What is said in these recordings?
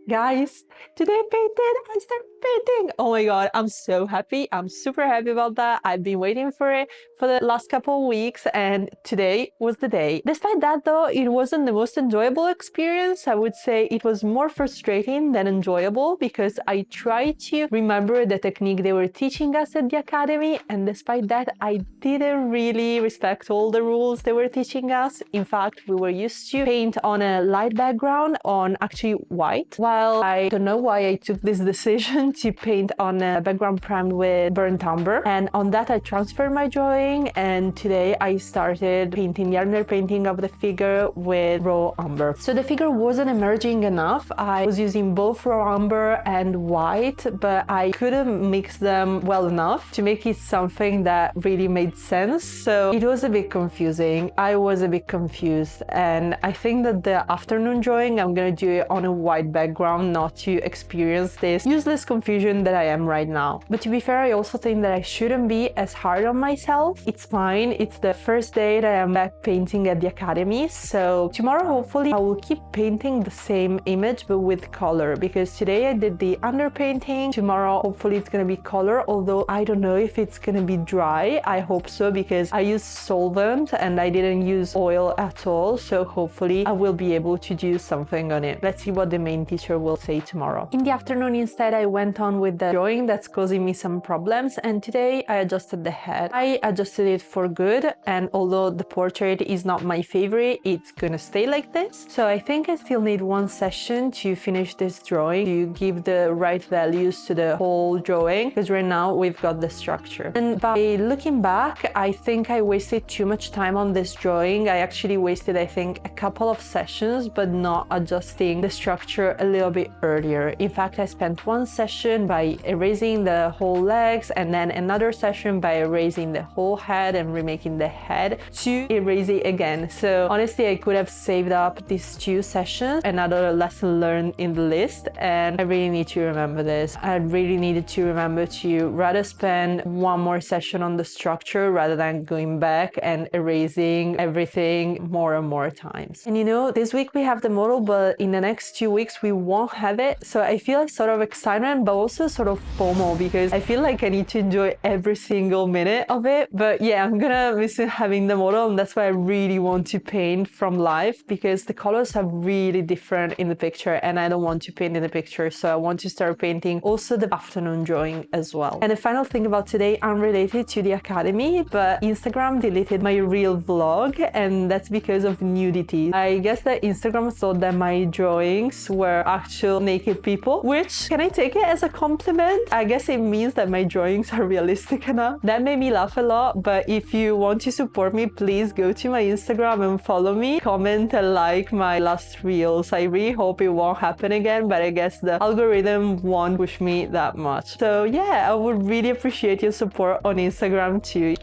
Guys, today I painted. I started painting. Oh my god, I'm so happy. I'm super happy about that. I've been waiting for it for the last couple of weeks, and today was the day. Despite that, though, it wasn't the most enjoyable experience. I would say it was more frustrating than enjoyable because I tried to remember the technique they were teaching us at the academy, and despite that, I didn't really respect all the rules they were teaching us. In fact, we were used to paint on a light background on actually white. While I don't know why I took this decision to paint on a background primed with burnt umber, and on that I transferred my drawing, and today I started painting the underpainting of the figure with raw umber. So the figure wasn't emerging enough. I was using both raw umber and white, but I couldn't mix them well enough to make it something that really made sense. So it was a bit confusing. I was a bit confused, and I think that the afternoon drawing I'm gonna do it on a white background, not to experience this useless confusion that I am right now. But to be fair, I also think that I shouldn't be as hard on myself. It's fine. It's the first day that I am back painting at the academy. So tomorrow, hopefully, I will keep painting the same image, but with color, because today I did the underpainting. Tomorrow, hopefully, it's gonna be color, although I don't know if it's gonna be dry. I hope so, because I used solvent and I didn't use oil at all. So hopefully I will be able to do something on it. Let's see what the main teacher will say tomorrow. In the afternoon, instead, I went on with the drawing that's causing me some problems, and today I adjusted the head. I adjusted it for good, and although the portrait is not my favorite, it's gonna stay like this. So I think I still need one session to finish this drawing, to give the right values to the whole drawing, because right now we've got the structure. And by looking back, I think I wasted too much time on this drawing. I actually wasted, I think, a couple of sessions, but not adjusting the structure a little bit earlier. In fact, I spent one session by erasing the whole legs, and then another session by erasing the whole head and remaking the head to erase it again. So honestly, I could have saved up these two sessions, another lesson learned in the list, and I really need to remember this. I really needed to remember to rather spend one more session on the structure rather than going back and erasing everything more and more times. And you know, this week we have the model, but in the next 2 weeks we won't have it. So I feel like sort of excitement, but also sort of FOMO, because I feel like I need to enjoy every single minute of it. But yeah, I'm gonna miss having the model, and that's why I really want to paint from life, because the colors are really different in the picture and I don't want to paint in the picture. So I want to start painting also the afternoon drawing as well. And the final thing about today, unrelated to the academy, but Instagram deleted my real vlog, and that's because of nudity. I guess that Instagram thought that my drawings were actual naked people, which, can I take it as a compliment? I guess it means that my drawings are realistic enough. That made me laugh a lot, but if you want to support me, please go to my Instagram and follow me, comment and like my last reels. I really hope it won't happen again, but I guess the algorithm won't push me that much. So yeah, I would really appreciate your support on Instagram too.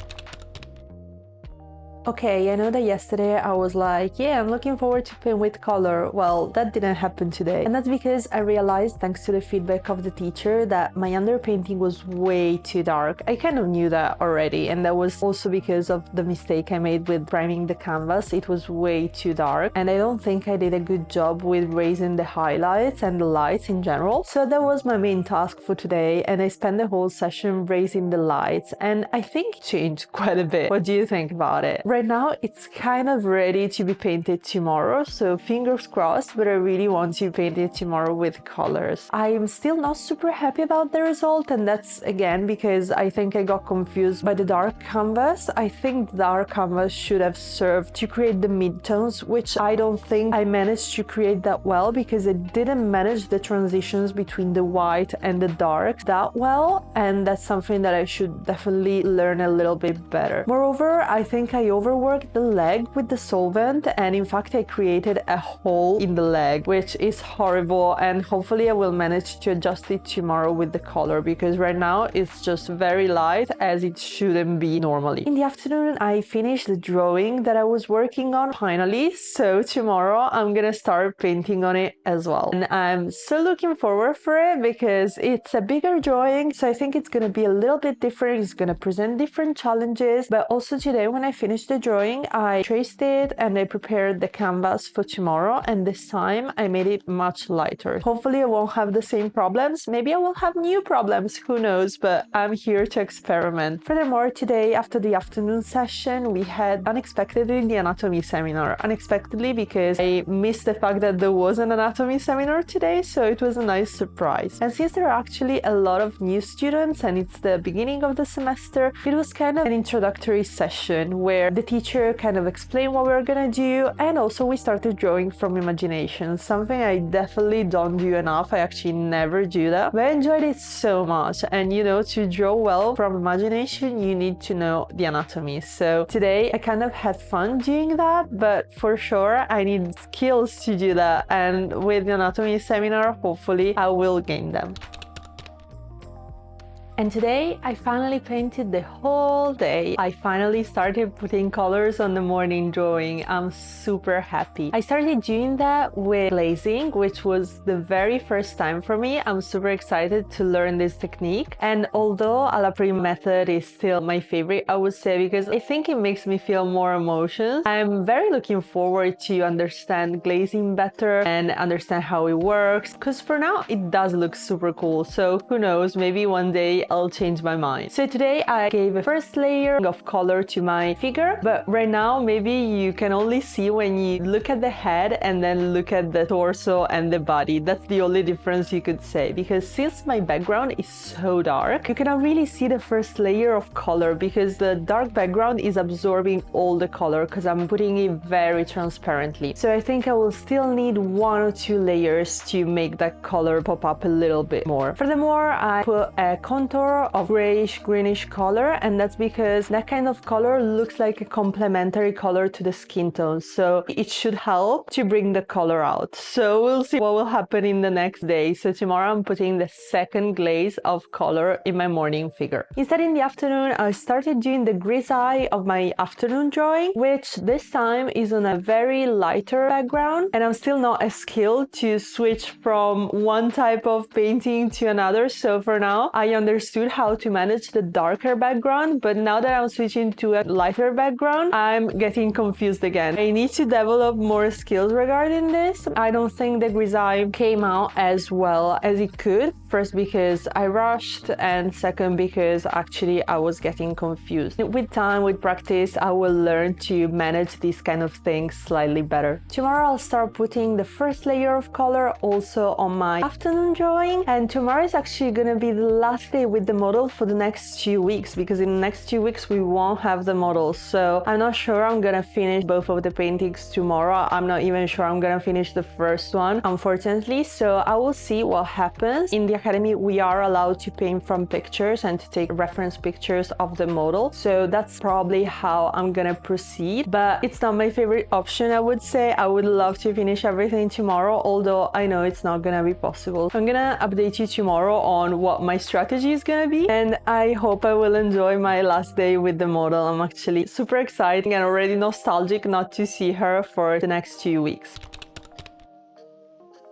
Okay, I know that yesterday I was like, yeah, I'm looking forward to paint with color. Well, that didn't happen today. And that's because I realized, thanks to the feedback of the teacher, that my underpainting was way too dark. I kind of knew that already, and that was also because of the mistake I made with priming the canvas. It was way too dark, and I don't think I did a good job with raising the highlights and the lights in general. So that was my main task for today, and I spent the whole session raising the lights, and I think it changed quite a bit. What do you think about it? Right now, it's kind of ready to be painted tomorrow, so fingers crossed, but I really want to paint it tomorrow with colors. I am still not super happy about the result, and that's again because I think I got confused by the dark canvas. I think the dark canvas should have served to create the midtones, which I don't think I managed to create that well, because I didn't manage the transitions between the white and the dark that well, and that's something that I should definitely learn a little bit better. Moreover, I think I overworked the leg with the solvent, and in fact I created a hole in the leg, which is horrible, and hopefully I will manage to adjust it tomorrow with the color, because right now it's just very light, as it shouldn't be normally. In the afternoon I finished the drawing that I was working on finally, so tomorrow I'm gonna start painting on it as well, and I'm so looking forward for it because it's a bigger drawing, so I think it's gonna be a little bit different. It's gonna present different challenges, but also today when I finished the drawing, I traced it and I prepared the canvas for tomorrow, and this time I made it much lighter. Hopefully I won't have the same problems. Maybe I will have new problems, who knows, but I'm here to experiment. Furthermore, today after the afternoon session, we had unexpectedly the anatomy seminar. Unexpectedly because I missed the fact that there was an anatomy seminar today, so it was a nice surprise. And since there are actually a lot of new students and it's the beginning of the semester, it was kind of an introductory session where the teacher kind of explained what we were gonna do, and also we started drawing from imagination, something I definitely don't do enough. I actually never do that, but I enjoyed it so much. And you know, to draw well from imagination, you need to know the anatomy. So today I kind of had fun doing that, but for sure I need skills to do that, and with the anatomy seminar, hopefully I will gain them. And today I finally painted the whole day. I finally started putting colors on the morning drawing. I'm super happy. I started doing that with glazing, which was the very first time for me. I'm super excited to learn this technique. And although alla prima method is still my favorite, I would say, because I think it makes me feel more emotions, I'm very looking forward to understand glazing better and understand how it works, because for now it does look super cool. So who knows, maybe one day I'll change my mind. So today I gave a first layer of color to my figure, but right now maybe you can only see when you look at the head and then look at the torso and the body. That's the only difference you could say, because since my background is so dark, you cannot really see the first layer of color because the dark background is absorbing all the color because I'm putting it very transparently. So I think I will still need 1 or 2 layers to make that color pop up a little bit more. Furthermore, I put a contour of grayish greenish color, and that's because that kind of color looks like a complementary color to the skin tone, so it should help to bring the color out. So we'll see what will happen in the next day. So tomorrow I'm putting the second glaze of color in my morning figure. Instead, in the afternoon I started doing the grisaille of my afternoon drawing, which this time is on a very lighter background, and I'm still not as skilled to switch from one type of painting to another. So for now I understood how to manage the darker background, but now that I'm switching to a lighter background, I'm getting confused again. I need to develop more skills regarding this. I don't think the grisaille came out as well as it could. First because I rushed, and second because actually I was getting confused. With time, with practice, I will learn to manage these kind of things slightly better. Tomorrow I'll start putting the first layer of color also on my afternoon drawing, and tomorrow is actually gonna be the last day with the model for the next 2 weeks, because in the next 2 weeks we won't have the model. So I'm not sure I'm gonna finish both of the paintings tomorrow. I'm not even sure I'm gonna finish the first one, unfortunately. So I will see what happens. In the academy we are allowed to paint from pictures and to take reference pictures of the model, so that's probably how I'm gonna proceed, but it's not my favorite option. I would say I would love to finish everything tomorrow, although I know it's not gonna be possible. I'm gonna update you tomorrow on what my strategy is gonna be, and I hope I will enjoy my last day with the model. I'm actually super excited and already nostalgic not to see her for the next 2 weeks.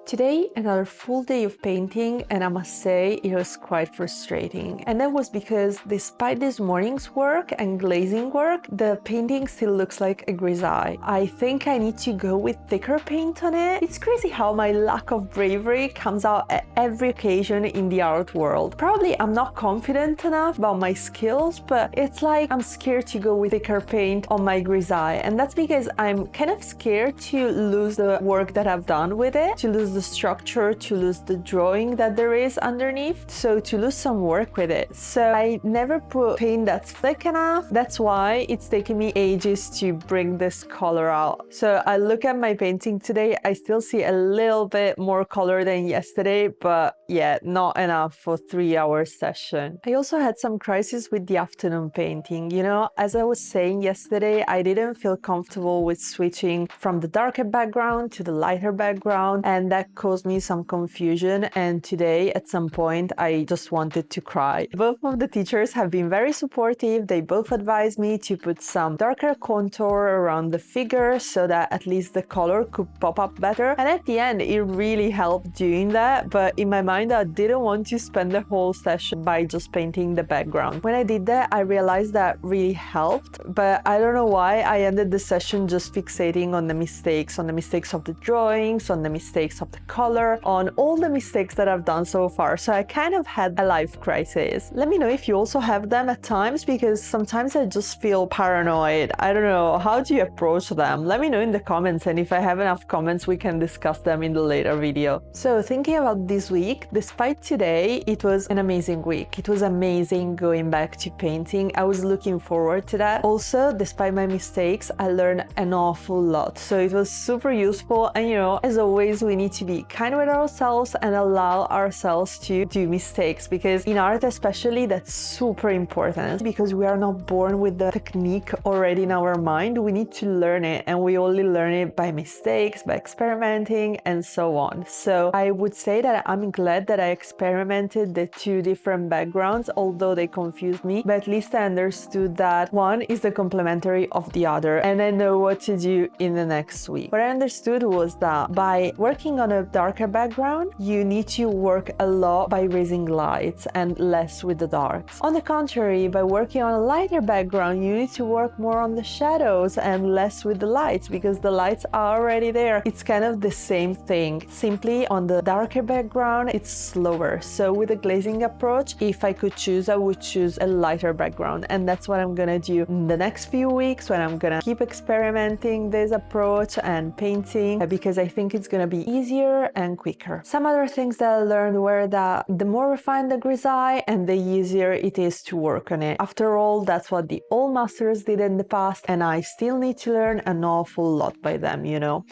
Today, another full day of painting, and I must say it was quite frustrating. And that was because despite this morning's work and glazing work, the painting still looks like a grisaille. I think I need to go with thicker paint on it. It's crazy how my lack of bravery comes out at every occasion in the art world. Probably I'm not confident enough about my skills, but it's like I'm scared to go with thicker paint on my grisaille. And that's because I'm kind of scared to lose the work that I've done with it, to lose the structure, to lose the drawing that there is underneath, so to lose some work with it. So I never put paint that's thick enough. That's why it's taken me ages to bring this color out. So I look at my painting today, I still see a little bit more color than yesterday, but yeah, not enough for 3-hour session. I also had some crisis with the afternoon painting. You know, as I was saying yesterday, I didn't feel comfortable with switching from the darker background to the lighter background, and that caused me some confusion. And today, at some point, I just wanted to cry. Both of the teachers have been very supportive. They both advised me to put some darker contour around the figure so that at least the color could pop up better. And at the end, it really helped doing that. But in my mind, mind, I didn't want to spend the whole session by just painting the background. When I did that, I realized that really helped, but I don't know why I ended the session just fixating on the mistakes of the drawings, on the mistakes of the color, on all the mistakes that I've done so far. So I kind of had a life crisis. Let me know if you also have them at times, because sometimes I just feel paranoid. I don't know, how do you approach them? Let me know in the comments, and if I have enough comments, we can discuss them in the later video. So thinking about this week, despite today, it was an amazing week. It was amazing going back to painting. I was looking forward to that. Also, despite my mistakes, I learned an awful lot. So it was super useful, and as always, we need to be kind with ourselves and allow ourselves to do mistakes, because in art especially, that's super important, because we are not born with the technique already in our mind. We need to learn it, and we only learn it by mistakes, by experimenting, and so on. So I would say that I'm glad that I experimented the two different backgrounds, although they confused me, but at least I understood that one is the complementary of the other, and I know what to do in the next week. What I understood was that by working on a darker background, you need to work a lot by raising lights and less with the darks. On the contrary, by working on a lighter background, you need to work more on the shadows and less with the lights, because the lights are already there. It's kind of the same thing, simply on the darker background, it's slower. So with the glazing approach, if I could choose, I would choose a lighter background, and that's what I'm gonna do in the next few weeks, when I'm gonna keep experimenting this approach and painting, because I think it's gonna be easier and quicker. Some other things that I learned were that the more refined the grisaille and the easier it is to work on it. After all, that's what the old masters did in the past, and I still need to learn an awful lot by them,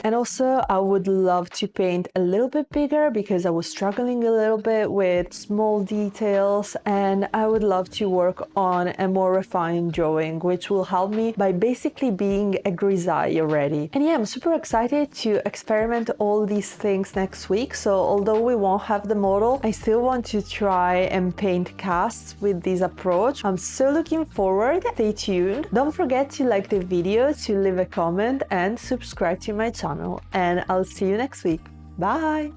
And also, I would love to paint a little bit bigger, because I was struggling a little bit with small details, and I would love to work on a more refined drawing, which will help me by basically being a grisaille already. And yeah, I'm super excited to experiment all these things next week. So although we won't have the model, I still want to try and paint casts with this approach. I'm so looking forward. Stay tuned. Don't forget to like the video, to leave a comment, and subscribe to my channel. And I'll see you next week. Bye!